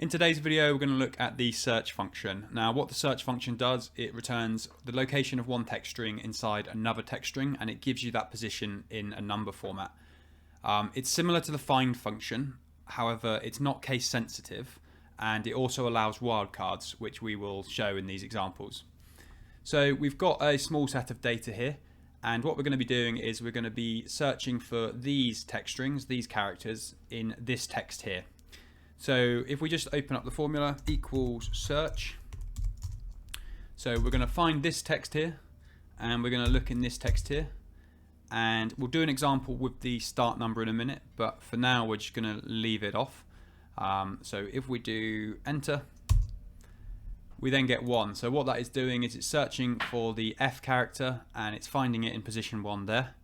In today's video, we're going to look at the search function. Now, what the search function does, it returns the location of one text string inside another text string, and it gives you that position in a number format. It's similar to the find function, however, it's not case sensitive, and it also allows wildcards, which we will show in these examples. So we've got a small set of data here, and what we're going to be doing is we're going to be searching for these text strings, these characters, in this text here. So if we just open up the formula, equals search. So we're going to find this text here, and we're going to look in this text here, and we'll do an example with the start number in a minute, but for now we're just going to leave it off. So if we do enter, we then get 1. So what that is doing is it's searching for the F character and it's finding it in position 1 there.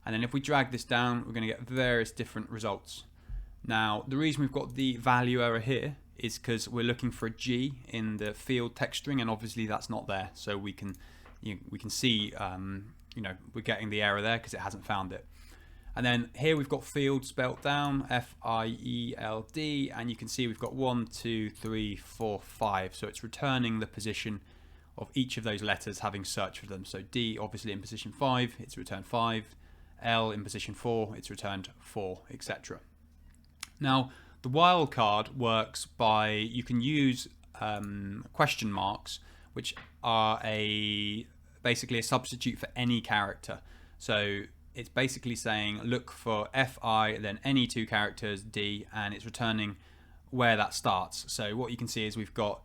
And then if we drag this down, we're going to get various different results. Now, the reason we've got the value error here is because we're looking for a G in the field text string, and obviously that's not there. So we can see we're getting the error there because it hasn't found it. And then here we've got field spelt down, F-I-E-L-D, and you can see we've got 1, 2, 3, 4, 5. So it's returning the position of each of those letters having searched for them. So D obviously in position 5, it's returned 5. L in position 4, it's returned 4, etc. Now, the wildcard works by, you can use question marks, which are basically a substitute for any character. So it's basically saying look for Fi, then any two characters, D, and it's returning where that starts. So what you can see is we've got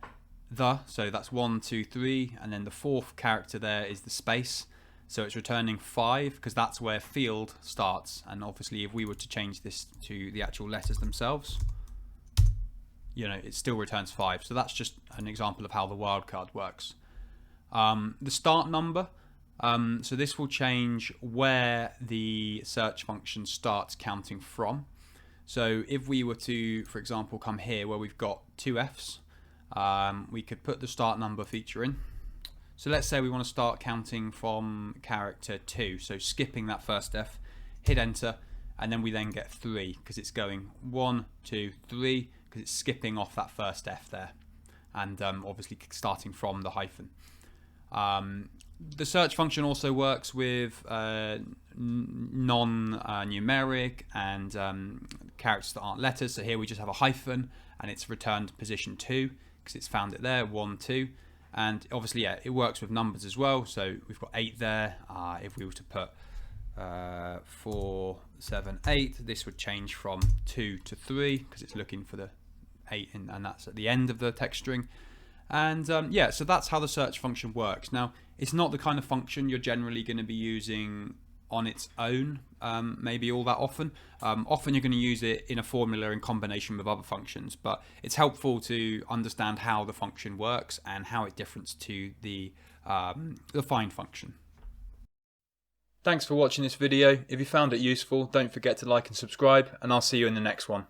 so that's 1, 2, 3, and then the fourth character there is the space. So it's returning 5 because that's where field starts. And obviously if we were to change this to the actual letters themselves, it still returns 5. So that's just an example of how the wildcard works. The start number, so this will change where the search function starts counting from. So if we were to, for example, come here where we've got 2 Fs, we could put the start number feature in. So let's say we want to start counting from character 2, so skipping that first F, hit enter, and then we then get 3 because it's going 1, 2, 3 because it's skipping off that first F there, and obviously starting from the hyphen. The search function also works with non-numeric and characters that aren't letters. So here we just have a hyphen and it's returned position 2 because it's found it there, 1, 2. And obviously, it works with numbers as well. So we've got 8 there. If we were to put 4, 7, 8, this would change from 2 to 3 because it's looking for the 8, and that's at the end of the text string. And so that's how the search function works. Now, it's not the kind of function you're generally going to be using on its own, maybe all that often. Often you're going to use it in a formula in combination with other functions, but it's helpful to understand how the function works and how it differs to the find function. Thanks for watching this video. If you found it useful, don't forget to like and subscribe, and I'll see you in the next one.